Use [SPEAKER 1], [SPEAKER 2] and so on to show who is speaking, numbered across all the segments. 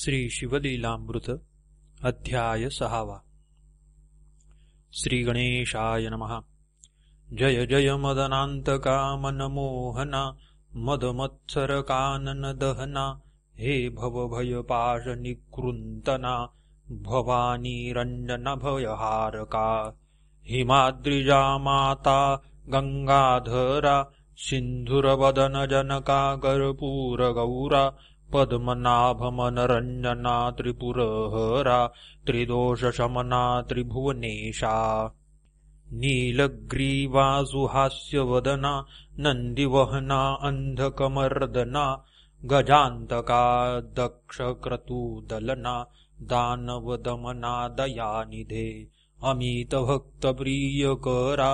[SPEAKER 1] श्री शिवलीलामृत अध्याय 6 श्री गणेशाय नमः। जय जय मदनांतका मनमोहना मदमत्सर कानन दहना हे भवभयपाश निकृंतना भवानी रंजन भयहारका हिमाद्रिजा माता गंगाधरा सिंधुरवदन जनका कर्पूर गौरा पद्मनाभमनरञ्जना त्रिपुरहरा त्रिदोषशमना त्रिभुवनेशा नीलग्रीवासुहास्यवदना नन्दिवहना अन्धकमर्दना गजान्तका दक्षक्रतुदलना दानवदमना दयानिधे अमितभक्तप्रियकरा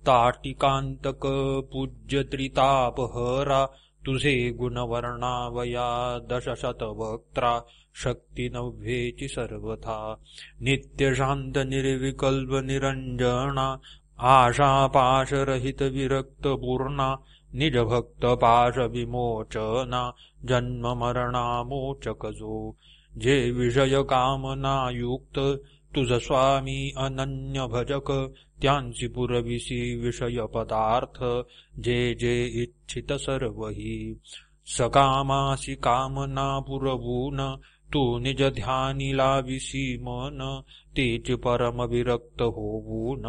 [SPEAKER 1] ताटिकान्तक पूज्यत्रितापहरा तुझे गुणवर्णावया दशशतवक्त्रा शक्तिनव्येचि सर्वथा नित्यशान्त निर्विकल्प निरञ्जना आशापाशरहितविरक्तपूर्णा निजभक्तपाशविमोचना जन्ममरणामोचकजो जे विषयकामनायुक्त तुझ स्वामी अनन्य भजक त्यांची पुरविसी विषय पदार्थ जे जे इच्छित सर्वही सकामासी कामना पुरवून तू निज ध्यानी लाविसी मन तेच परम विरक्त होवून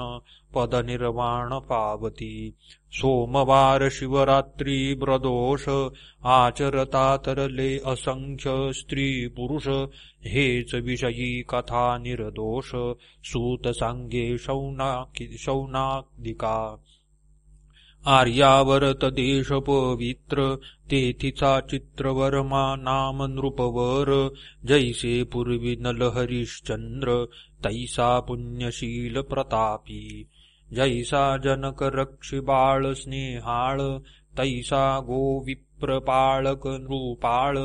[SPEAKER 1] पद निर्वाण पावती सोमवार शिवरात्री प्रदोष आचरता तरले असंख्य स्त्री पुरुष हेच विषयी कथा निर्दोष सूत सांगे शौनादिका आर्यावर्त देश पवित्र तेथिचा चित्रवर्मा नाम नृपवर जैसे पूर्वी नलहरिश्चंद्र तैसा पुण्यशील प्रतापी जैसा जनक रक्षी बाळ स्नेहाळ तैसा गोविप्रपाळक नृपाळ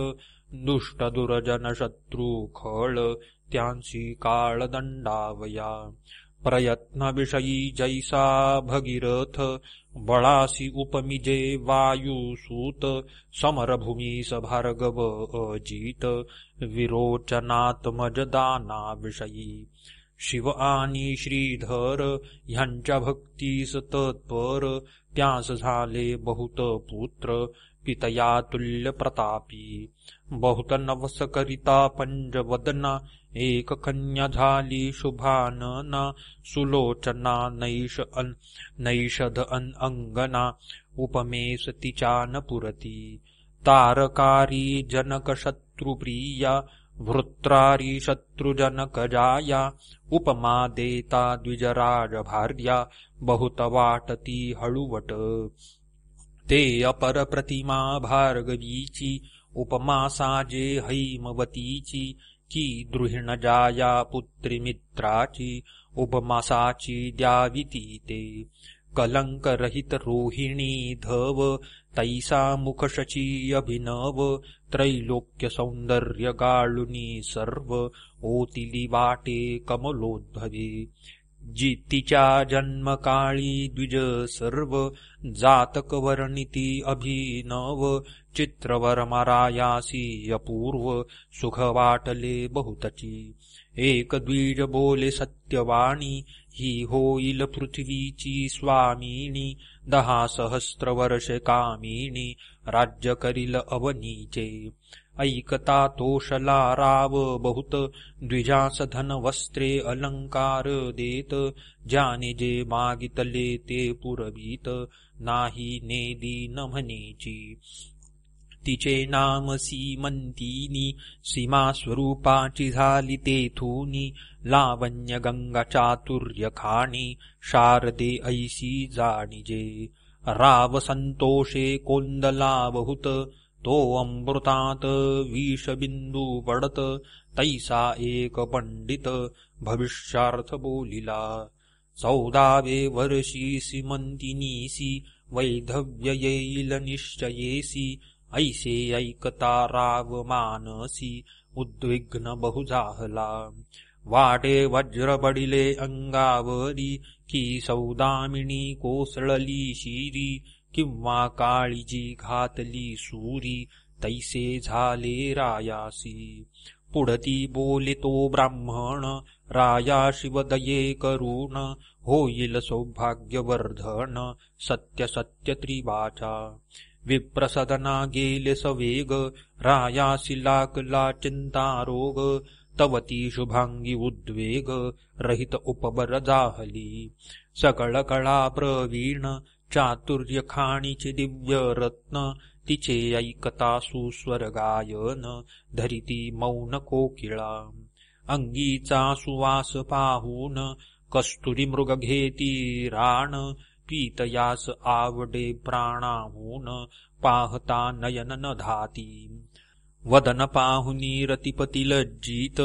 [SPEAKER 1] दुष्ट दुर्जन शत्रु खळ त्यांची काळ दंडावया प्रयत्न विषयी जैसा भगीरथ बळासी उपमिजे वायुसूत समरभूमीस भार्गव अजित विरोचनात्मज दाना विषयी शिव आणि श्रीधर ह्यांच्या भक्तीस तत्पर त्यास झाले बहुत पुत्र पितया तुल्य प्रतापी बहुत नवस करिता पंचवदना एक कन्या झाली शुभानना सुलोचना नैषध अंगना उपमेस तिच्यान पुरती तारकारी जनक शत्रुप्रिया वृत्रारी शत्रुजनक जाया उपमा देता द्विजराज भार्या बहुत वाटती हळुवट ते अपर प्रतिमा भार्गवीची उपमा साजे हैमवतीची की द्रुहिण जाया पुत्री मित्राची उपमा साची द्याविती ते कलंक रहित रोहिणी धव तैसा मुखशची अभिनव त्रैलोक्य सौंदर्य गाळुनी सर्व ओतिली वाटे कमलोद्भवे जितीच्या जन्मकाळी द्विज सर्व जातक वर्णिती अभिनव चित्रवर्मरायासी अपूर्व सुख वाटले बहुतची एक द्विज बोले सत्यवाणी ही होईल पृथ्वीची स्वामिनी 10 सहस्त्र वर्ष कामिनी राज्य करील अवनीचे ऐकता तोषला राव बहुत द्विजास धन वस्त्रे अलंकार देत ज्याने जे मागितले ते पुरवीत नाही नेदी न म्हणेची तिचे नाम सीमंतिनी सीमा स्वरूपाची झाली तेथुनी लावण्य गंगा चातुर्य खाणी शारदे ऐसी जाणिजे राव संतोषे कोंदला बहुत तो अमृतात विषबिंदू पडत तैसा एक पंडित भविष्यार्थ बोलिला 14वे वर्षी सीमंतिनीसी वैधव्य येईल निश्चयेसी ऐसे ऐकता राव मानसी उद्विग्न बहु झाला वाटे वज्र पडिले अंगावरी की सौदामिनी कोसळली शिरी किंवा काळीजी घातली सूरी तैसे झाले रायासी. पुढती बोले तो ब्राह्मण, राया शिवदये करून, होईल सौभाग्यवर्धन, सत्य सत्य त्रिवाचा. विप्रसदना गेले सवेग, रायासी लागला चिंतारोग, तवती शुभांगी उद्वेग, रहित उपबर जाहली. सकळ कळा प्रवीण, चातुर्य खाणीचे दिव्य रत्न, तिचे ऐकता सुस्वर गायन, धरिती मौन कोकिळा. अंगीचा सुवास पाहून, कस्तुरी मृग घेती राण, पीतयास आवडे प्राणाहून, पाहता नयन न धाती. वदन पाहुनी रतिपती लज्जित,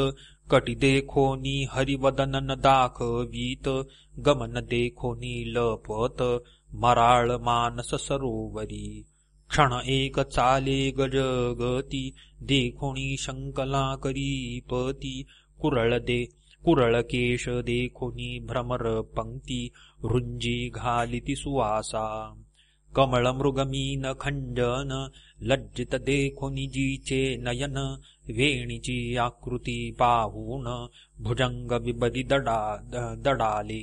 [SPEAKER 1] कटी देखोनी हरिवदन न दाखवीत, गमन देखोनी लपत, मराळ मानस सरोवरी. क्षण एक चाले गजगती, देखोनी शंकला करीपती, कुरळ केश देखोनी भ्रमर पंक्ती, रुंजी घालिती सुवासा. कमळ मृगमीन खंजन, लज्जित देखोनी जीचे नयन, वेणीची आकृती पाहून, भुजंग विबरी दडाले.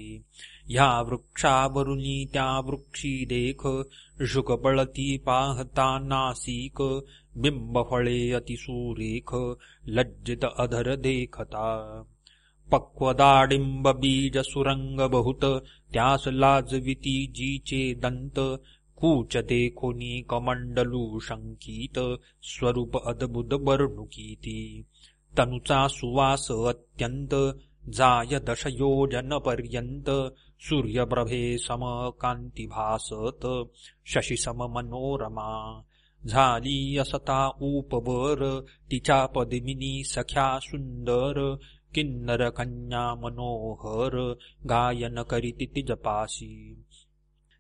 [SPEAKER 1] ह्या वृक्षावरुनी त्या वृक्षी देख, शुकपळती पाहता नासिक, बिंबफळे अतिसुरेख, लज्जित अधर देखता. पक्वदाडिंब बीज सुरंग बहुत, त्यास लाजविती जीचे दंत, कूच देखोनी कमंडलू शंकित, स्वरूप अद्भुत बर्णुकीती. तनुचा सुवास अत्यंत, जाय 10 योजन पर्यंत, सूर्यप्रभे सम कांती भासत, शशी सम मनोरमा. झाली असता उपवर, तिच्या पद्मिनी सख्या सुंदर, किन्नर कन्या मनोहर, गायन करीती तिजपासी.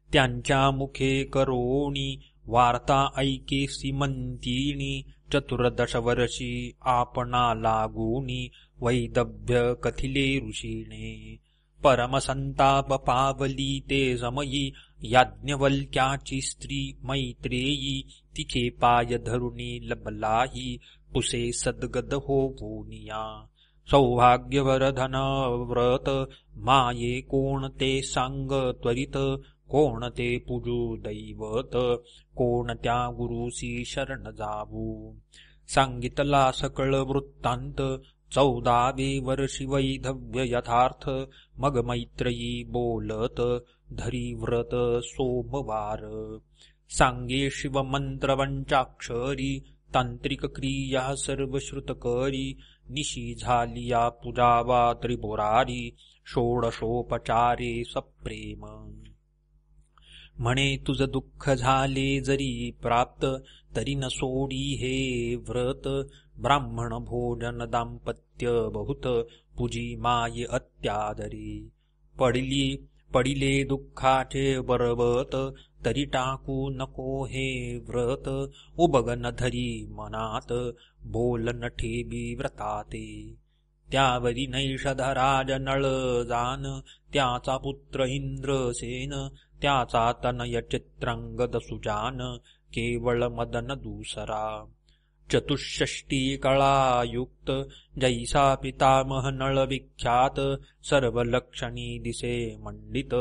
[SPEAKER 1] त्यांच्या मुखे करोणी, वार्ता ऐके सीमंतिनी, 14 वर्षी आपणा लागूनी, वैदव्य कथिले ऋषीने. परमसंताप पावली ते समयी, याज्ञवल्क्याची स्त्री मैत्रेयी, तिचे पाय धरुणी लबलाही, पुसे सद्गद होऊनिया. सौभाग्यवर्धन व्रत, माये कोण ते सांग त्वरित, कोण ते पूजू दैवत, कोण त्या गुरुसी शरण जावू. सांगितला सकळ वृत्तांत, 14वे वर्षी वैधव्य यथार्थ, मग मैत्रेयी बोलत, धरी व्रत सोमवार. सांगे शिव मंत्र पंचाक्षरी, तांत्रिक क्रिया सर्व श्रुत करी, निशी झालिया पूजावा त्रिपुरारी, षोडशोपचारे सप्रेम. म्हणे तुझ दुःख झाले जरी प्राप्त, तरी न सोडी हे व्रत. ब्राह्मण भोजन दाम्पत्य बहुत, पूजी माये अत्यादरी. पडिले दुःखाचे पर्वत, तरी टाकू नको हे व्रत. उबगन धरी मनात, बोल न ठेवी व्रताते. त्यावरी नैषधराज नळजान, त्याचा पुत्र इंद्रसेन, त्याचा तनय चित्रांगद सुजान, केवळ मदन दूसरा. चतुष्षष्टी कळायुक्त, जैसा पितामह नळ विख्यात, सर्व लक्षणी दिसे मंडित,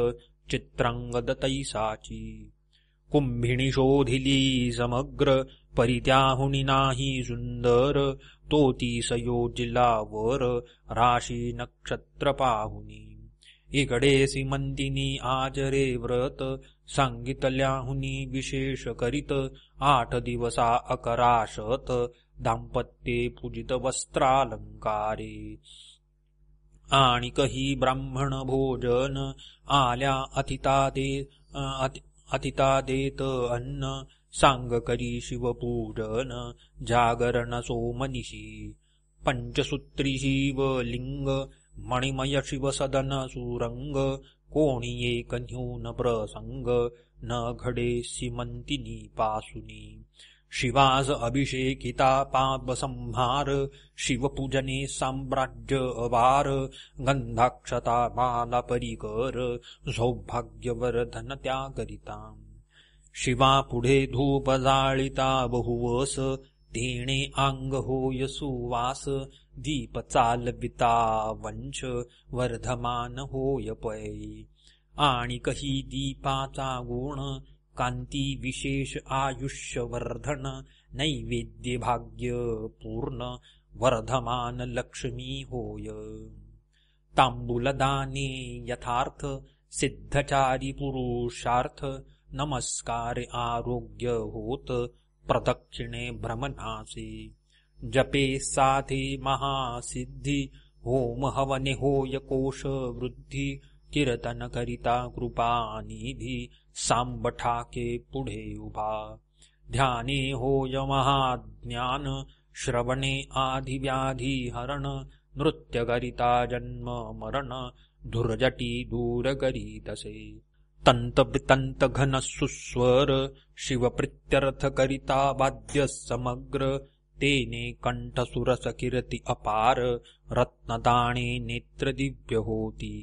[SPEAKER 1] चित्रांगद तैसाची. कुंभिणी शोधिली समग्र, परित्याहुनी नाही सुंदर, तो 30 योजिला वर, राशी नक्षत्र पाहुनी. इकडे सीमंतिनी आचरे व्रत, सांगितल्याहुनी विशेष करीत, 8 दिवसा अकराशत, दाम्पत्ये पूजित वस्त्रालंकारे. आणि कही ब्राह्मण भोजन, आल्या अतिता देत अन्न, सांग करी शिवपूजन, जागरण सोमनिशी. पंचसूत्री शिवलिंग, मणिमय शिवसदन सुरंग, कोणी एक न्यून प्रसंग, न घडे सीमंतिनी पासुनी. शिवास अभिषेकिता पाप संहार, शिवपूजने साम्राज्य अवार, गंधाक्षता माला परिकर, सौभाग्यवर्धन त्या करिता. शिवा पुढे धूप जाळिता बहुवस, तेणे अंग होय सुवास दीप चालविता वंश वर्धमान होय पै आणि कही दीपाचा गुण कांती विशेष आयुष्यवर्धन नैवेद्य भाग्य पूर्ण वर्धमान लक्ष्मी होय तांबूलदाने यथार्थ सिद्धचारी पुरुषार्थ नमस्कार आरोग्य होत प्रदक्षिणे भ्रमणासे जपे साधे महासिद्धी होम हवने होय कोश वृद्धी कीर्तन करिता कृपानिधी सांबठाके पुढे उभा ध्याने होय महाज्ञान श्रवणे आधिव्याधी हरण नृत्य करिता जन्म मरण धुर्जटी दूर करीतसे तंत वितंत घन सुस्वर शिवप्रित्यर्थ करिता वाद्य समग्र तेने कंठ सुरस कीर्ती अपार रत्नदाणे नेत्र दिव्य होती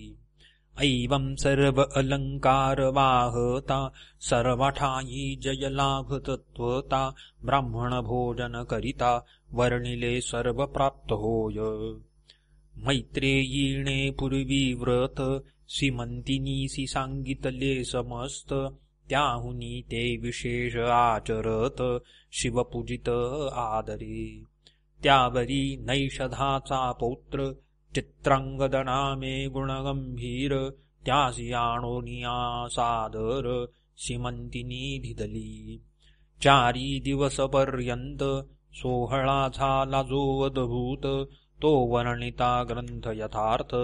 [SPEAKER 1] ऐवं सर्व अलंकार वाहता सर्वठाई जय लाभ तत्वता ब्राह्मण भोजन करिता वर्णिले सर्व प्राप्त होय मैत्रेयीणे पूर्वी व्रत सीमंतिनीसी सांगितले समस्त त्याहुनी ते विशेष आचरत शिवपूजित आदरे त्यावरी नैषधाचा पौत्र चित्रांगद नामे गुणगंभीर त्यासी आणोनिया सादर सीमंतिनी धिदली 4 दिवस पर्यंत सोहळा झाला जो अद्भूत तो वर्णिता ग्रंथ यथार्थ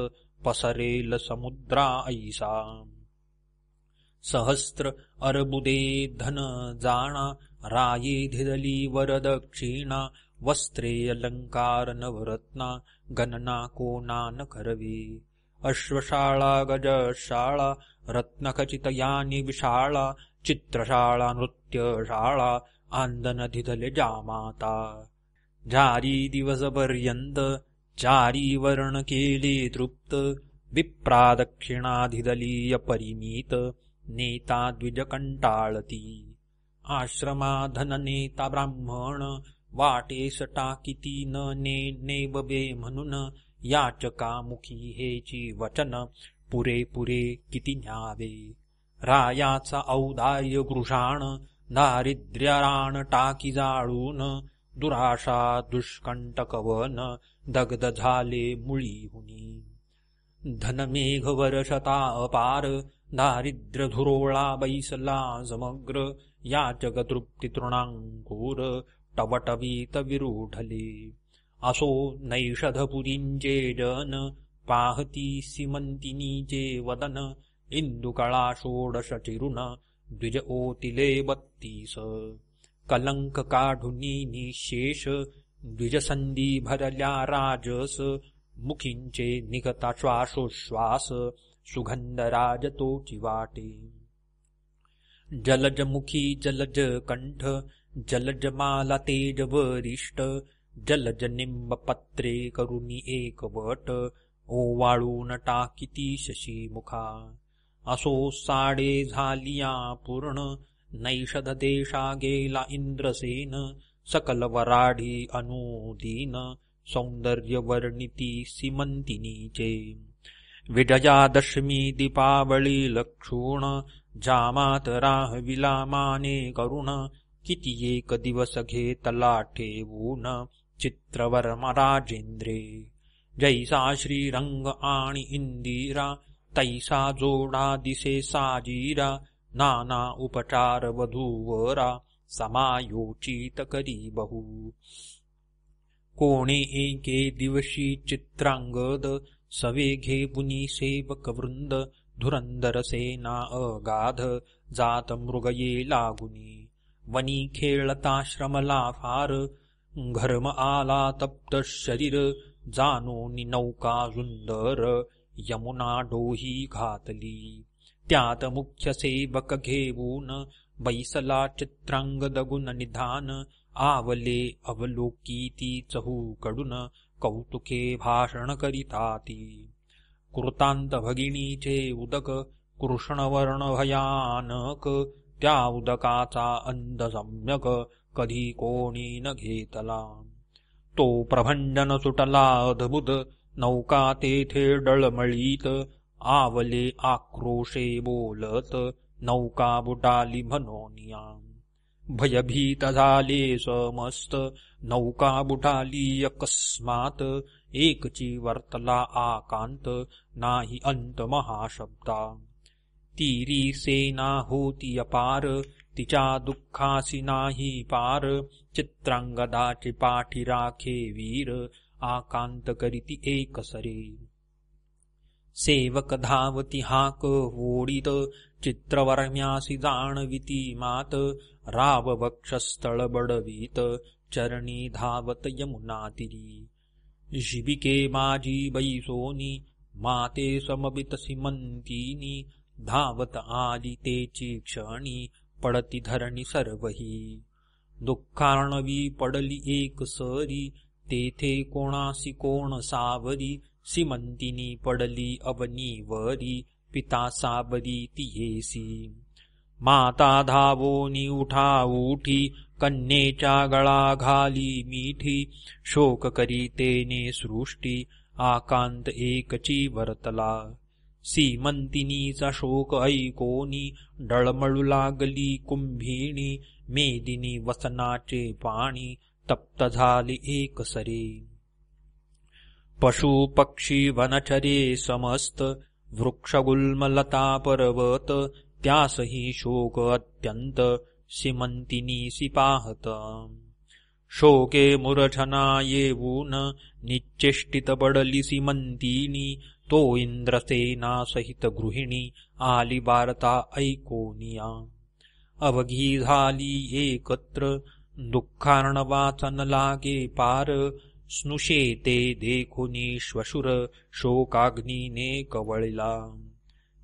[SPEAKER 1] पसरेल समुद्रा ऐसा सहस्त्र अर्बुदे धन जाणा राये धिदली वरदक्षिणा वस्त्रे अलंकार नवरत्ना गणना कोना न करवी अश्वशाळा गजशाळा रत्नखचित यानी विशाळा चित्रशाळा नृत्यशाळा आंदन धिदले जामाता 4 दिवस पर्यंत 4 वर्ण केले तृप्त विप्रादक्षिणा धिदली अपरिमित नेता द्विज कंटाळती आश्रमा धन नेता ब्राह्मण वाटेस टाकिती न नेबबे म्हणून याचकामुखी हेची वचन पुरे किती न्यावे रायाचा औदार्य गृषाण दारिद्र्यराण टाकी जाळून दुराशा दुष्कंटकवन दग्ध झाले मुळीहुनी धनमेघ वर्षता अपार दारिद्र्य धुरोळा बैसला समग्र याचक तृप्ती तृणांकुर टवटवीत विरूढले असो नैषधपुरींचे जन पाहती सीमंतिनीचे वदन इंदुकळा 16 चिरुन द्विज ओतिले 32 कलंक काढुनी निशेष द्विजसंधी भरल्या राजस मुखींचे निघता श्वासोश्वास सुगंध राजतोची वाटे जलजमुखी जलज कंठ जलज माला तेज वरिष्ठ जलज निंब पत्रे करुणी एकवट ओवाळून टाकिती शशी मुखा असो 6 झालिया पूर्ण नैषध देशा गेला इंद्रसेन सकल वराढी अनुदीन सौंदर्य वर्णिती सीमंतिनीचे विजयादशमी दीपावळी लक्षूण जामात राहविला माने करुण किती एक दिवस घेतला ठेवून चित्रवर्म राजेंद्रे जैसा श्रीरंग आणि इंदिरा तैसा जोडा दिसे साजीरा नाना उपचार वधूवरा समायोचित करी बहु कोणे एके दिवशी चित्रांगद सवे घेपुनी सेवक वृंद धुरंदर सेना अगाध जात मृगये लागुनी वनी खेळता श्रमला फार घर्म आला तप्त शरीर जानोनी नौका सुंदर यमुना डोही घातली त्यात मुख्य सेवक घेऊन बैसला चित्रांगद गुण निधान आवले अवलोकीती चहूकडून कौतुके भाषण करिताती कृतांत भगिनीचे उदक कृष्णवर्ण भयानक त्या उदकाचा अंध सम्यक कधी कोणी न घेतला. तो प्रभंजन सुटला अद्भुत, नौका तेथे डळमळीत, आवले आक्रोशे बोलत, नौका बुडाली म्हणोनिया. भयभीत झाले समस्त, नौका बुडाली अकस्मात, एकची वर्तला आकांत, नाही अंत महाशब्दा. तीरी सेना होती अपार, तिच्या दुःखासी नाही पार, चित्रांगदाचे पाठी राखे वीर, आकांत करीती एकसरे. सेवक धावती हाक ओढीत, चित्रवर्म्यासी जाणविती मात, राव वक्षस्थळ बडवीत, चरणी धावत यमुना तिरी. शिबिके माझी बैसोनी, माते समबित सीमंतिनी, धावत आली तेची क्षणी, पडती धरणी सर्वही. दुःखार्णवी पडली एक सरी, तेथे कोणासी कोण सावरी, सीमंतिनी पडली अवनीवरी, पिता साबरी तियेसी. माता धावोनी उठा उठी, कन्येच्या गळा घाली मिठी, शोक करी तेने सृष्टी, आकांत एकची वर्तला. सीमंतिनीचा शोक ऐकोनी, डळमळू लागली कुंभिणी, मेदिनी वसनाचे पाणी, तप्त झाले एकसरे. पशु पक्षी वनचरे समस्त, वृक्षगुल्मलता पर्वत, त्यासही शोक अत्यंत, सीमंतिनीसी पाहत. शोके मूर्छना येऊन, निश्चेष्टित पडली सीमंतिनी, तो इंद्रसेना सहित गृहिणी, आली वार्ता ऐकोनिया. अवघी झाली एकत्र, दुःखार्णवाचन लागे पार, स्नुषेते देखुनी श्वशुर, शोकाग्नीने कवळला.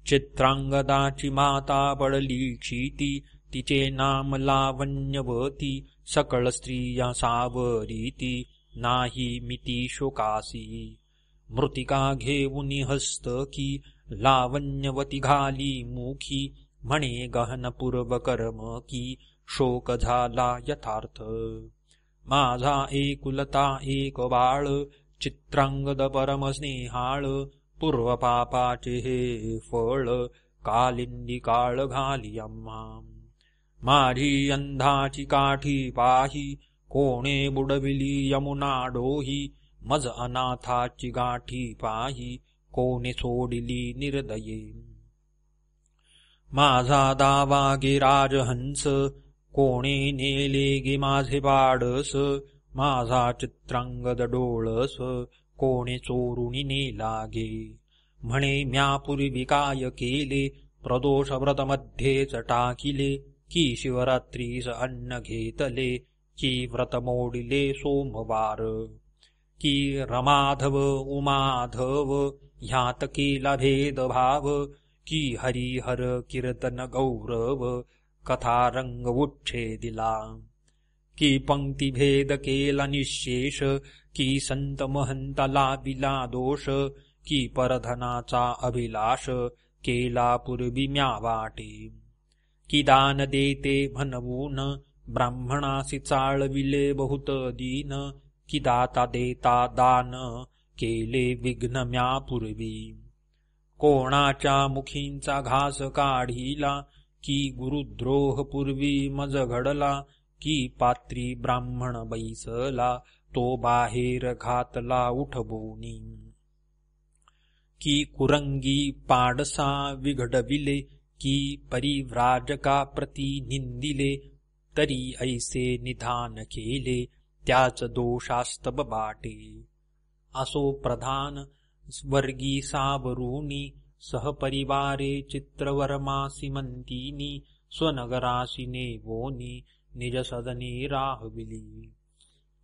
[SPEAKER 1] चित्रांगदाची माता पडली क्षिती, तिचे नाम लावण्यवती, सकळ स्त्रिया सावरीती, नाही मिती शोकासी. मृतिका घेऊनी हस्तकी, लावण्यवती घाली मुखी, म्हणे गहनपूर्व कर्म की, शोक झाला यथार्थ. माझा एकुलता एक बाळ, चित्रांगद परम स्नेहाळ, पूर्व पापाचे हे फळ, कालिंदी काळ घाली आम्हा. माझी अंधाची काठी पाही, कोणे बुडविली यमुना डोही, मज अनाथाची गाठी पाही, कोणे सोडिली निर्दये. माझा दावा गे राजहंस, कोणे नेले गे माझे पाडस, माझा चित्रांगद डोळस, कोणे चोरुणी नेला गे. म्हणे म्या पूर्वी काय केले, प्रदोष व्रत मध्येच टाकिले, की शिवरात्रीस अन्न घेतले, की व्रत मोडिले सोमवार, की रमाधव उमाधव ह्यात केला भेदभाव, की हरिहर कीर्तन गौरव, कथा रंग उच्छेदिला, की पंक्ती भेद केला निशेष, की संत महंत लाविला दोष, की परधनाचा अभिलाष केला पूर्वी म्या वाटे. की दान देते म्हणवून ब्राह्मणासी चाळविले बहुत दीन, की दाता देता दान केले विघ्न म्या पूर्वी. कोणाच्या मुखींचा घास काढिला, की गुरुद्रोह पूर्वी मज घडला, की पात्री ब्राह्मण बैसला, तो बाहेर घातला उठबोनी. की कुरंगी पाडसा विघडविले, की परिव्राजका प्रती निंदिले, तरी ऐसे निधान केले, त्याच दोषास्तब बाटे. असो प्रधान वर्गी सावरूनी, सहपरिवारे चित्रवर्मा सीमंतिनी, स्वनगरासी नेवोनी, निज सदने राहविली.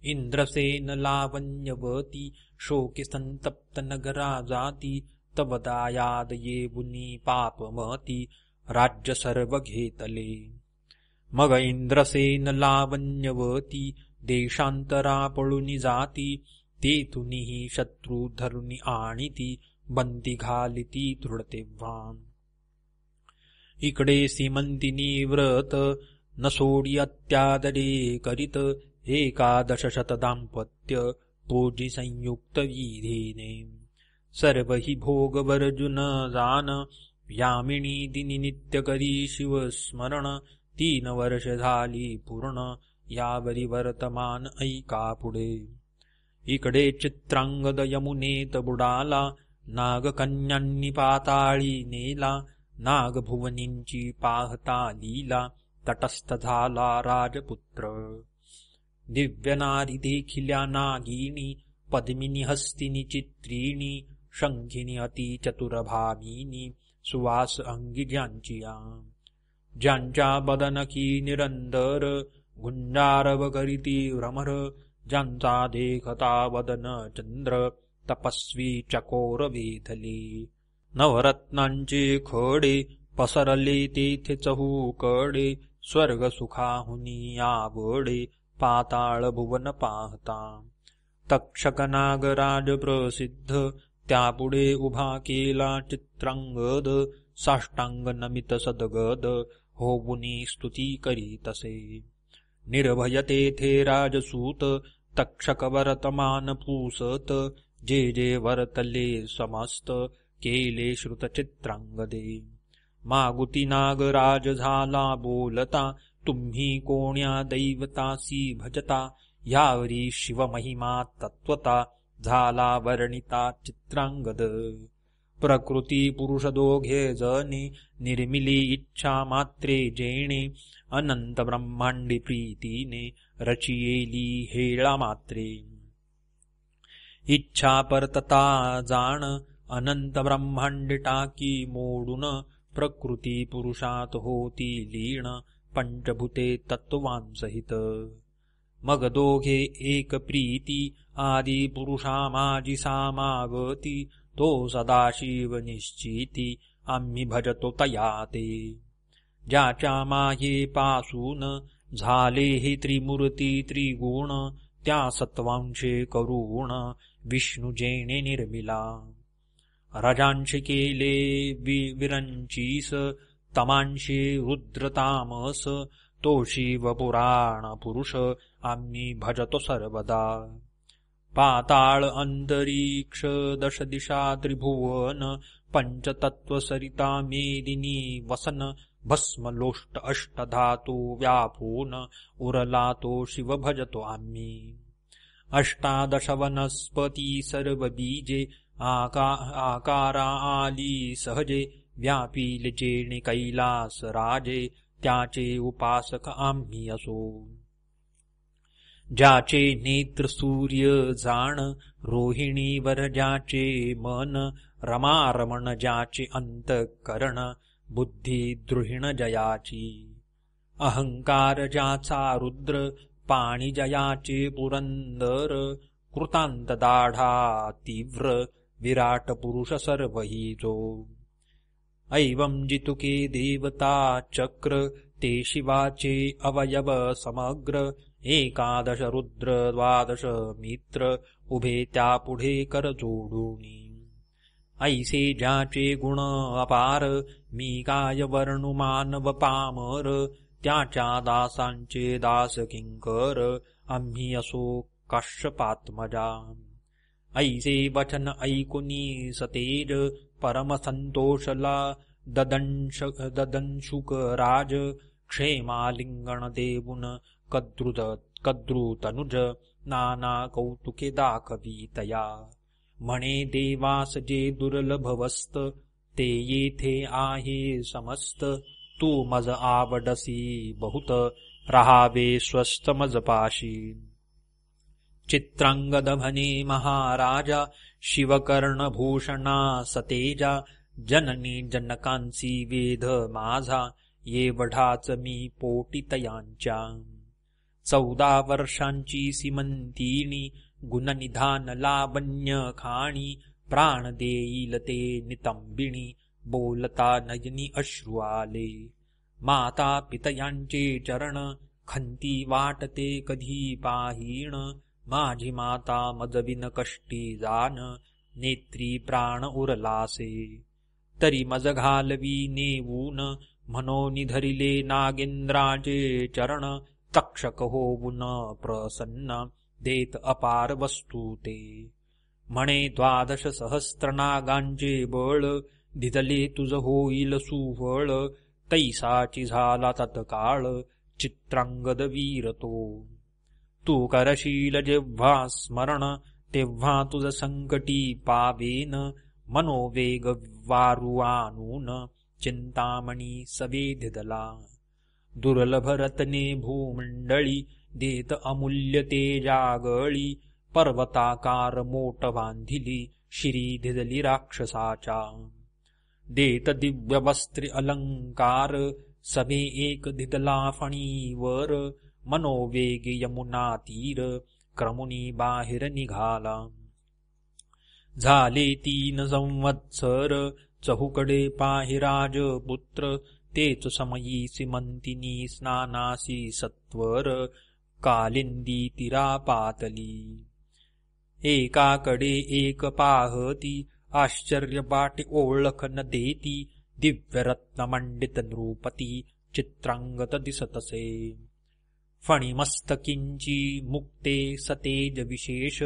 [SPEAKER 1] इंद्रसेन लावण्यवती, शोके संतप्त नगरा जाती, तव दायाद येऊनी पापमती, राज्य सर्व घेतले. मग इंद्रसेन लावण्यवती, देशांतरा पळूनी जाती, तेथुनीही शत्रू धरुनी आणिती, बंदी घालिती दृढ तेव्हा. इकडे सीमंतिनी व्रत न सोडी अत्यादरे करीत 1100 दाम्पत्य पोजी संयुक्त विधीने सर्व हि भोग वर्जुन जान यामिनी दिनी नित्य करी शिवस्मरण 3 वर्ष झाली पूर्ण यावरी वर्तमान ऐका पुढे इकडे चित्रांगद यमुनेत बुडाला नागकन्यांनी पाताळी नेला नागभुवनींची पाहता लीला तटस्थ झाला राजपुत्र दिव्य नारी देखिल्या नागिनी पद्मिनी हस्तिनी चित्रिणी शंखिनी अति चतुर भामिनी सुवास अंगी ज्यांच्या बदनकी निरंतर गुंजारव करीती भ्रमर ज्यांचा देखता वदन चंद्र तपस्वी चकोर वेधले नवरत्नांचे खडे पसरले तेथे चहूकडे स्वर्ग सुखाहुनी आवडे पाताळ भुवन पाहता तक्षक नागराज प्रसिद्ध त्यापुढे उभा केला चित्रांगद साष्टांग नमित सदगद होऊनी स्तुती करीतसे निर्भय तेथे राजसूत तक्षक वर्तमान पूसत जे जे वर्तले समस्त केले श्रुत चित्रांगदे मागुती नागराज झाला बोलता तुम्ही कोण्या दैवतासी भजता यावरी शिवमहिमा तत्वता झाला वर्णिता चित्रांगद प्रकृती पुरुष दोघे जणी निर्मिली इच्छा मात्रे जेणे अनंत ब्रह्मांडी प्रीतीने रचियेली हेळा मात्रे इच्छा परतता जाण अनंत ब्रह्मांड टाकी मोडून प्रकृती पुरुषात होती लीन पंचभूते तत्वांसहित मग दोघे एक प्रीती आदि पुरुषा माझी सामावती तो सदाशिव निश्चिती आम्ही भजतो तया ते ज्याच्या माये पासून झाले हे त्रिमूर्ती त्रिगुण त्या सत्वांशे करुण विष्णू जेणे निर्मिला रजांशी केले विरंचीस तमांशी रुद्रतामस तो शिव पुराण पुरुष आम्ही भजतो सर्वदा पाताळ अंतरिक्ष दश दिशा त्रिभुवन पंचतत्व सरिता मेदिनी वसन भस्म लोष्ट अष्टधातू व्यापून उरला तो शिव भजतो आम्ही अष्टादश वनस्पती सर्व बीजे आकारा आली सहजे व्यापील जेणे कैलास राजे त्याचे उपासक आम्ही असो ज्याचे नेत्र सूर्य जाण रोहिणीवर ज्याचे मन रमारमण ज्याचे अंतःकरण बुद्धी द्रुहिण जयाची अहंकार ज्याचा रुद्र पाणी जयाचे पुरंदर कृतांत दाढा तीव्र विराट पुरुष सर्व हि जो ऐवं जितुके देवता चक्र ते शिवाचे अवयव समग्र 11 रुद्र 12 मित्र उभे त्यापुढे कर जोडूनी ऐसे ज्याचे गुण अपार मी काय वर्णु मानव पामर त्याच्या दासांचे दास किंकर आम्ही असो काश्यपात्मजा ऐसे वचन ऐकुनी सतेज परम संतोषला ददंशुक राज क्षेमालिंगण देऊन कद्रुतनुज नाना कौतुके दाखवितया म्हणे देवास जे दुर्लभ वस्त ते येथे आहे समस्त तू मज आवडसी बहुत रहावे स्वस्थ मज पाशी चित्रांगद म्हणे महाराजा शिवकर्णभूषणा सतेजा जननी जनकांसी वेध माझा येवढाच मी पोटितयांच्या 14 वर्षांची सीमंतिनी गुणनिधान लावण्य खाणी प्राण देईल ते नितंबिणी बोलता नयनी अश्रू आले माता पितयांचे चरण खंती वाटते कधी पाहीण माझी माता मजविन कष्टी जान नेत्री प्राण उरलासे तरी मज घालवी नेवून म्हणून धरिले नागेंद्राचे चरण, तक्षक होऊन प्रसन्न देत अपार वस्तू ते. म्हणे 12 सहस्त्र नागांचे बळ, दिदले तुझ होईल सुफळ. तैसाची झाला तत्काळ चित्रांगद वीर तो. तू करशील जेव्हा स्मरण, तेव्हा तुझ संकटी पावेन. मनोवेग वारू आणून, चिंतामणी सवेधिदला. दुर्लभ रत्ने भूमंडळी, देत अमूल्य तेजागळी. पर्वताकार मोठ बांधिली, शिरी धिदली राक्षसाच्या. देत दिव्य वस्त्रे अलंकार, सभे एक धिदला फणीवर. मनोवेग यमुना तीर, क्रमुनी बाहेर निघाला. झाले 3 संवत्सर, चहूकडे पाहि राजपुत्र. तेच समयी सीमंतिनी स्नानासी सत्वर, कालिंदी तिरापातली. एकाकडे एक पाहती, आश्चर्य वाटे ओळख न देती. दिव्यरत्नमंडित नृपती, चित्रांगत दिसतसे. फणिमस्तकिंची मुक्ते सतेज विशेष,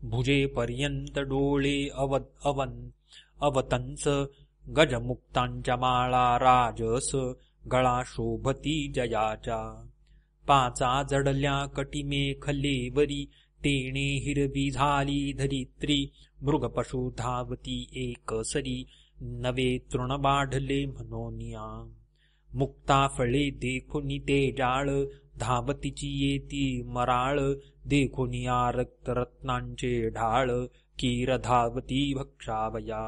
[SPEAKER 1] भुजेपर्यंत डोळे अवतंस. गजमुक्तांच्या माळा राजस, गळा शोभती जयाच्या. 5 जडल्या कटिमेखलेवरी, तेणे हिरवी झाली धरित्री. मृगपशु धावती एकसरी, नवे तृण वाढले मनोनिया. मुक्ता फळे देखुनी तेजाळ, धावतीची येती मराळ. देखुनिया रक्तरत्नांचे ढाळ, कीर धावती भक्षावया.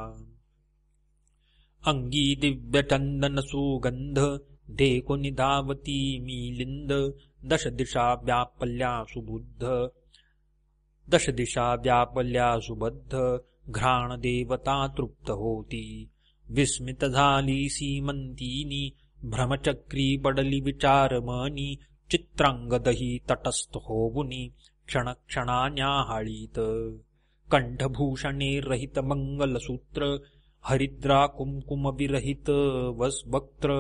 [SPEAKER 1] अंगी दिव्य चंदन सुगंध, देखुनी धावती मिलिंद. 10 दिशा व्यापल्या सुबुद्ध, 10 दिशा व्यापल्या सुबद्ध. घ्राण देवता तृप्त होती, विस्मित झाली सीमंतिनी. भ्रमचक्री पडली विचारमनी, चित्रांगदही तटस्थ होऊनी. क्षणक्षणा न्याहाळीत, कंठभूषणे रहित मंगलसूत्र. हरिद्रा कुंकुम विरहित वक्त्र,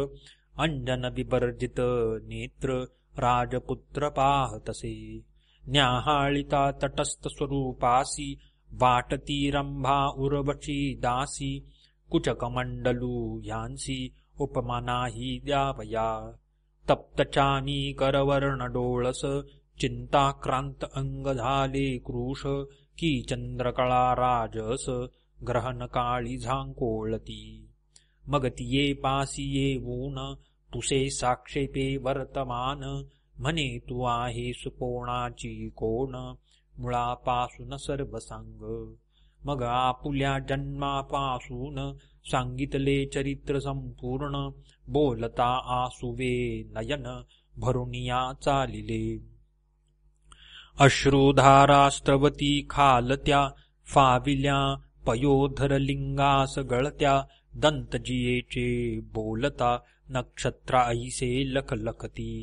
[SPEAKER 1] अंजन विवर्जित नेत्र. राजपुत्र पाहतसे, न्याहाळिता तटस्थ स्वरूपासी. वाटती रंभा उर्वशी दासी, कुचकमंडलू ह्यांसी. उपमा नाही द्यावया, तप्तचानी करवर्ण डोळस. चिंताक्रांत अंग झाले कृश, की चंद्रकळा राजस. ग्रहण काळी झांकोळती, मग तिये पासी येऊन. तुसे साक्षेपे वर्तमान, म्हणे तू आहेस कोणाची कोण. मुळापासून सर्व सांग, मग आपुल्या जन्मापासून. सांगितले चरित्र संपूर्ण, बोलता आसुवे नयन. भरुनिया चालिले, अश्रुधारा स्त्रवती खालत्या. फाविल्या पयोधर लिंगास गळत्या. दंतजियेचे बोलता, नक्षत्रा ऐसे लखलखती.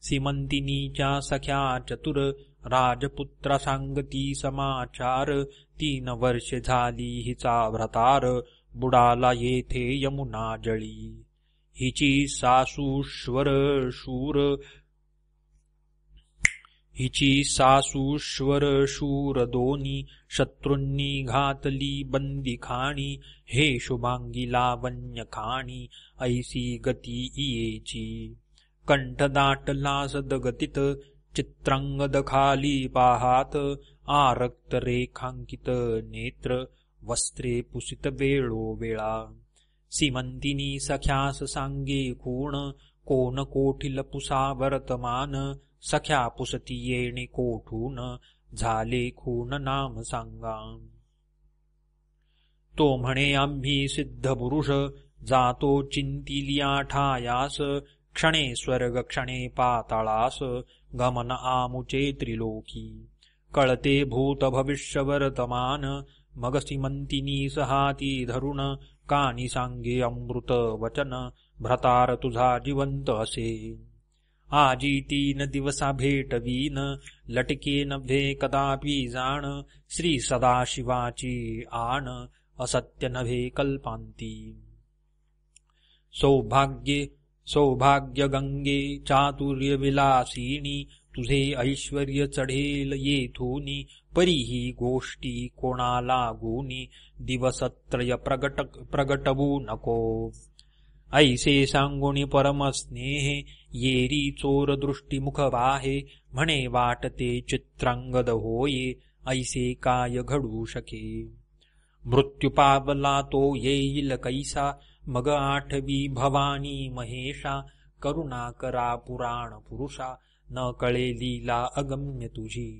[SPEAKER 1] सीमंतिनीच्या सख्या चतुर, राजपुत्रा सांगती समाचार. 3 वर्षे झाली हिचा व्रतार, बुडाला येथे यमुना जळी. हिची सासूश्वर शूर दोन्ही. शत्रूंनी घातली बंदिखाणी, हे शुभांगी लावण्य खाणी. ऐसी गती इयेची, कंठ दाटला सदगतीत. चित्रांगद खाली पाहात, आरक्त रेखांकित नेत्र. वस्त्रे पुसित वेळोवेळा, सीमंतिनी सख्यास सांगे खूण. कोण कोठील पुसा वर्तमान, सख्या पुसती येणे कोठून. झाले खूण नाम सांगा. तो म्हणे आम्ही सिद्ध पुरुष, जातो चिंतिलिया ठायास. क्षणे स्वर्ग क्षणे पाताळास, गमन आमुचे त्रिलोकी. कळते भूत भविष्य वर्तमान, मग सीमंतिनी सहाती धरुण. कानी सांगे अमृत वचन, भ्रतार तुझा जिवंत असे. आजी 3 दिवसा भेटवीन, लटके नव्हे कदापि जाण. श्री सदाशिवाची आण, असत्य नव्हे कल्पांती. सौभाग्ये सौभाग्य गंगे चातुर्य विलासिनी तुझे ऐश्वर्य चढेल येथूनी परीही गोष्टी कोणाला गुणी दिवसत्रय प्रगटवू नको ऐसे सांगुनी परमस्नेहे येरी चोर दृष्टीमुख वाहे म्हणे वाटते चित्रांगद होये ऐसे काय घडू शके मृत्यू पावला तो येईल कैसा मग आठवी भवानी महेशा करुणा करा पुराण पुरुषा न कळे लीला अगम्य तुझी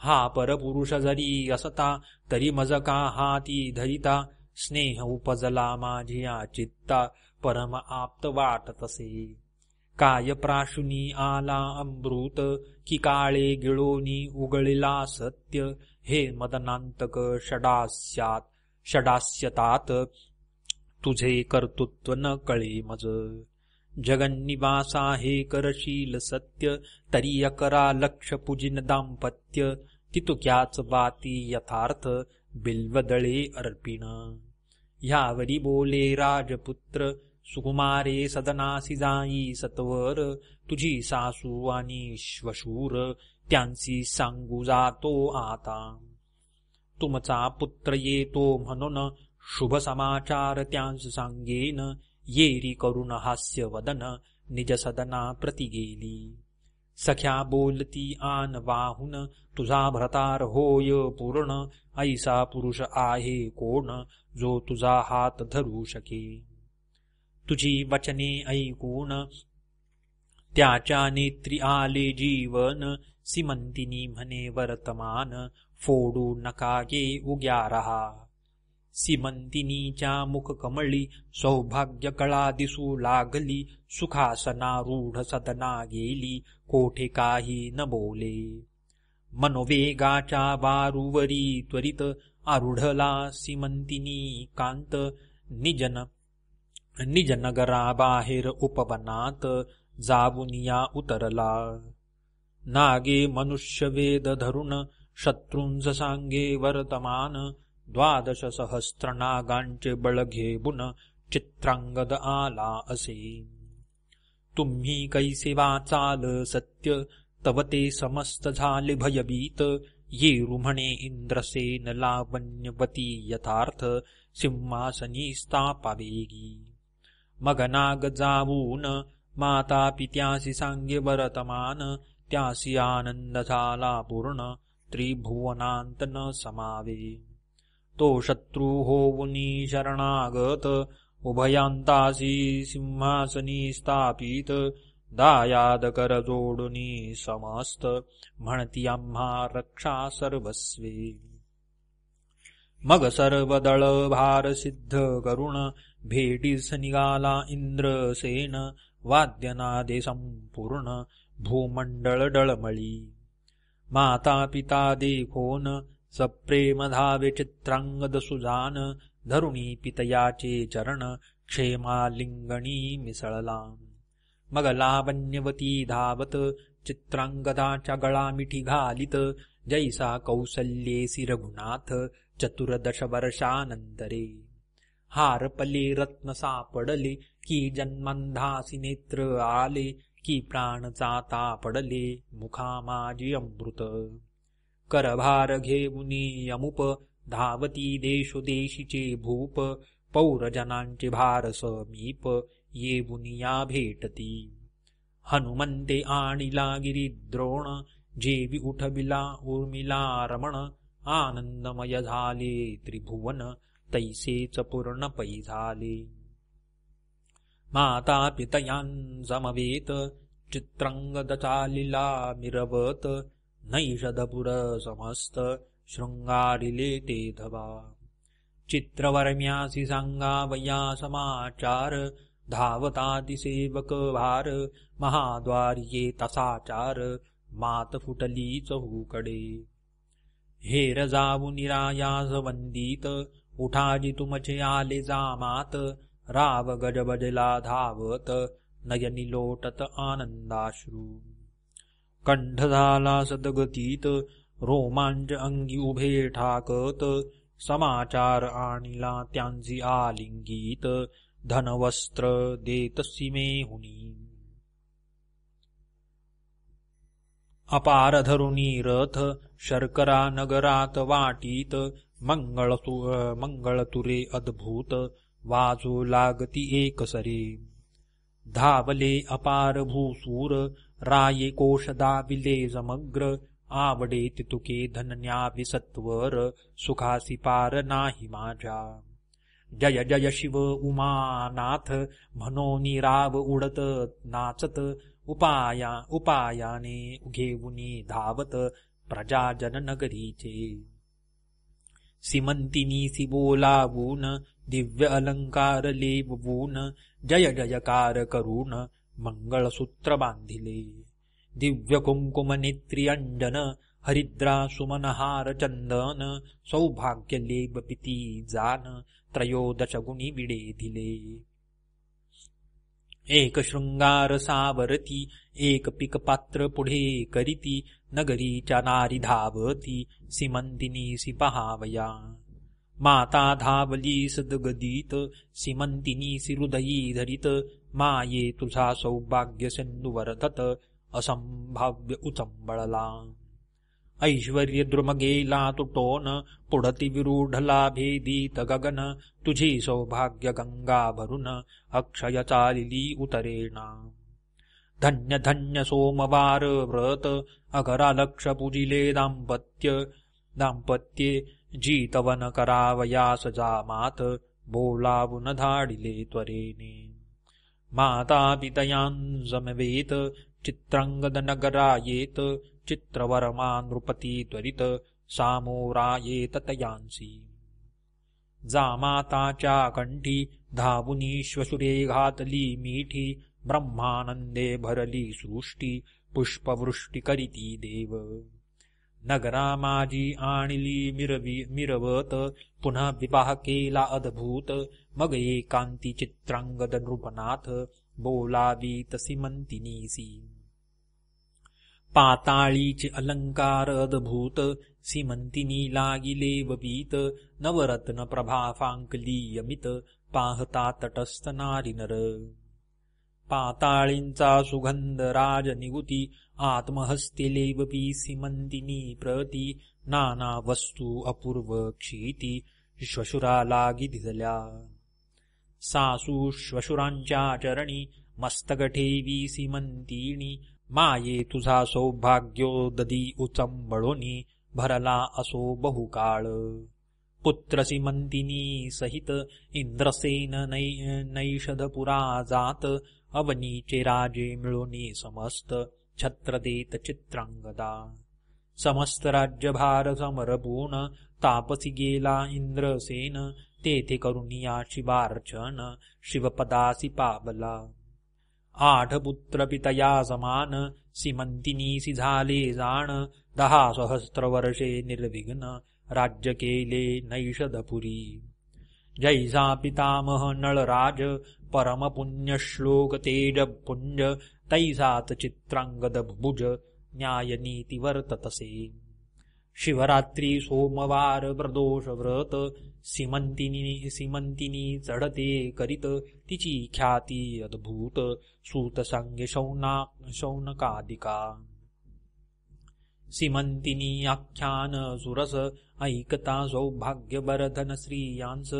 [SPEAKER 1] हा परपुरुष जरी असता तरी मज का हाती धरिता स्नेह उपजला माझिया चित्ता परम आप्त वाटतसे काय प्राशुनी आला अमृत की काळे गिळोनी उगळिला सत्य हे मदनांतक षडास्यतात तुझे कर्तृत्व न कळे मज जगन्निवासा हे करशील सत्य तरी अकरा लक्ष पूजिन दाम्पत्य तितुक्याच वाती यथार्थ बिल्वदळे अर्पिण ह्यावरी बोले राजपुत्र सुकुमारे सदनासी जाई सत्वर तुझी सासू आणि श्वशूर त्यांची सांगू जातो आता तुमचा पुत्र येतो म्हणून शुभ समाचार त्यांस सांगेन येरी करुण हास्य वदन निज सदना प्रति गेली सख्या बोलती आन वाहून तुझा भ्रतार होय पूर्ण ऐसा पुरुष आहे कोण जो तुझा हात धरू शके तुझी वचने ऐकून त्याच्या नेत्री आले जीवन सीमंतिनी म्हणे वर्तमान फोडू नका ये उग्या रहा सीमंतिनीच्या मुख कमळी सौभाग्य कळा दिसू लागली सुखासनारूढ सदना गेली कोठे काही न बोले मनोवेगाच्या वारूवरी त्वरित आरूढला सीमंतिनी कांत निज नगराबाहेर उपवनात जावुनिया उतरला नागे मनुष्यवेद धरुण शत्रूंज सांगे वर्तमान 12 सहस्त्र नागांचे बळ घेऊन चित्रांगद आला असे तुम्ही कैसे वाचाल सत्य तव ते समस्त झाले भयभीत येरू म्हणे इंद्रसेन लावण्यवती यथार्थ सिंहासनी स्थापावेगी मग नाग जावून माता पित्यासी सांगे वर्तमान त्यासी आनंद झाला पूर्ण त्रिभुवनांत न समावे तो शत्रू होऊनी शरणागत उभयांतासी सिंहासनी स्थापित दायाद कर जोडुनी समस्त म्हणती आम्हा रक्षा सर्वस्वे मग सर्व दळ भार सिद्ध करुण भेटीस निघाला इंद्रसेन वाद्यनादे संपूर्ण भूमंडळ डळमळी माता पिता देखोन सप्रेम धावे चित्रांगद सुजान धरुणी पितयाचे चरण क्षेमालिंगणी मिसळला मग लावण्यवती धावत चित्रांगदाच्या गळा मिठी घालित जैसा कौसल्येसी रघुनाथ 14 वर्षानंतरे हारपले रत्न सापडले की जन्मंधासी नेत्र आले की प्राण जाता पडले मुखा माझी अमृत करभार घेऊनी अमुप धावती देशोदेशीचे भूप पौरजनांचे भार समीप येऊनिया भेटती हनुमंते आणिला गिरिद्रोण जेवी उठविला उर्मिला रमण आनंदमय झाले त्रिभुवन तैसेच पूर्ण पै झाले माता पितयांसमवेत चित्रांगद चालिला मिरवत नैषधपुर समस्त शृंगारिले ते धवा चित्रवर्म्यासी सांगावया समाचार धावताति सेवक भार महाद्वार्ये तसाचार मात फुटली चहूकडे हेर जाऊ निरायास वंदित उठाजी तुमचे आले जामात राव गजबजला धावत नयनी लोटत आनंदाश्रू कंठ झाला सदगतीत रोमांच अंगी उभे ठाकत समाचार आणिला त्यांची आलिंगीत धनवस्त्र देतसी मेहुनी. अपार धरुणी रथ शर्करा नगरात वाटीत, मंगळतुरे अद्भुत वाजू लागती एकसरे. धावले अपार भूसूर राये कोश दाविले समग्र, आवडे तितुके धन्यावि सत्वर सुखासी पार नाही माझ्या. जय जय शिव उमानाथ म्हणोनी राव उडत नाचत, उपायाने घेऊनी धावत प्रजाजन नगरीचे. सीमंतिनीसी बोलावून दिव्य अलंकार लेवून, जय जयकार करून मंगळसूत्र बांधिले. दिव्य कुंकुम नेत्री अंजन हरिद्रा सुमनहार चंदन, सौभाग्य लेप पिती जान 13 गुणी विडे दिले. एक शृंगार सावरती एक पीक पात्र पुढे करीती, नगरीच्या नारी धावती सीमंतिनीसी पहावया. माता धावली सदगदित सीमंतिनीसी हृदयी धरित, माये तुझा सौभाग्य सिंधू वर्धत असंभाव्य उचंबळला. ऐश्वर्य द्रुम गेला तुटोन पुढती विरूढला भेदीत गगन, तुझी सौभाग्य गंगा भरून अक्षय चालिली उतरेना. धन्य धन्य सोमवार व्रत अकरा लक्ष पूजिले दाम्पत्ये, जीतवन करावयास जामात बोलावून धाडिले त्वरेने. माता पितयांजमवेत चित्रांगद नगरायेत, चित्रवर्मा नृपती त्वरित सामोरायेत तयांसी. जामाताच्या कंठी धावुनी श्वशुरे घातली मिठी, ब्रह्मानंदे भरली सृष्टी पुष्पवृष्टी करीती देव. नगरा माझी आणली मिरवत पुन्हा विवाह केला अद्भुत, मग एकांती चित्रांगद नृपनाथ बोलावीत सीमंतिनीसी. पाताळीचे अलंकार अद्भुत सीमंतिनी लागिले ववीत, नवरत्न प्रभा फांकली यमित पाहता तटस्थ नारी नर. पाताळींचा सुगंध राज निगुती आत्महस्ते लेवपी सीमंतिनी प्रती, नाना वस्तू अपूर्व क्षिती श्वशुरा लागी धिजल्या. सासू श्वशुरांच्या चरणी मस्तक ठेवी सीमंतिनी, माये तुझा सौभाग्योददी उचंबळोनी भरला असो बहुकाळ. पुत्र सीमंतिनी सहित इंद्रसेन नैषधपुरा जात, अवनीचे राजे मिळोनी समस्त छत्र देत चित्रांगदा. समस्त राज्यभार समरपूर्ण तापसी गेला इंद्रसेन, तेथे करुणिया शिवार्चन शिवपदासी पावला. 8 पुत्र पितया समान सीमंतिनीसी झाले जाण, 10 सहस्त्र वर्षे निर्विघ्न राज्य केले नैषधपुरी. जैसा पितामह नळराज परम पुण्य श्लोक तेज पुंज, तैसात चित्रांगद भुज न्याय नीती वर्ततसे. शिवरात्री सोमवार प्रदोष व्रत सीमंतिनी चढते करीत, तिची ख्याती अद्भुत सूत संगे शौनकादिका. सीमंतिनी आख्यान सुरस ऐकता सौभाग्यवर्धन स्त्रियांस,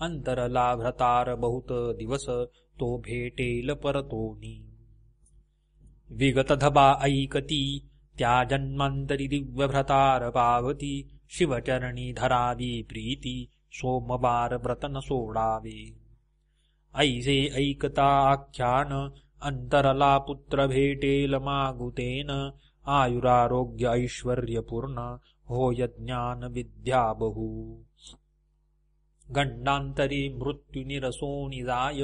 [SPEAKER 1] अंतरला भ्रतार बहुत दिवस तो भेटेल परतोनी. विगत धबा ऐकती त्या जन्मांतरी दिव्य भ्रतार पावती, शिवचरणी धरावी प्रीती सोमवार व्रत न सोडावे. ऐसे ऐकता आख्यान अंतरला पुत्र भेटेल मागुतेन, आयुरारोग्य ऐश्वर्यपूर्ण होय ज्ञान विद्या बहु. गंडांतरी मृत्यू निरसोनी जाय,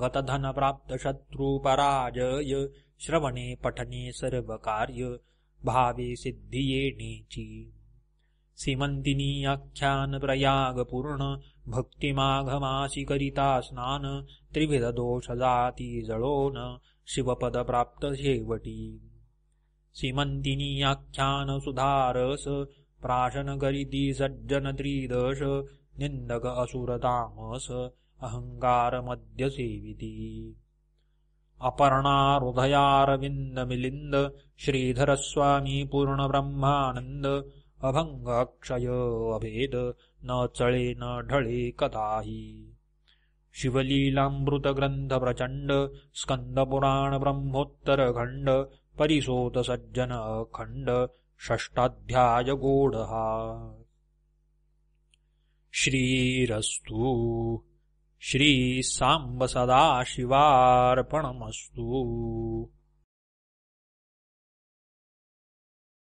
[SPEAKER 1] गतधन प्राप्त शत्रु पराजय, श्रवणे पठने सर्व कार्य भावे सिद्धी येणेची. सीमंतिनी आख्यान प्रयाग पूर्ण भक्तिमाघमासी करिता स्नान, त्रिविध दोष जाती जळोन शिवपद प्राप्त शेवटी. सीमंतिनी आख्यान सुधारस प्राशन करीती सज्जन त्रिदश, निंदक असुर तामस अहंगारमद्य सेविती अपर्णाहृदयारविन्दमिलिन्द श्रीधरस्वामी पूर्णब्रह्मानन्द अभंग अक्षय अभेद न चळे न ढळे कदाही शिवलीलामृतग्रंथ प्रचंड स्कंदपुराण ब्रह्मोत्तरखंड परिसोत सज्जन अखंड षष्ठाध्याय गोडहा श्रीरस्तु श्री सांब सदाशिवार्पणमस्तु।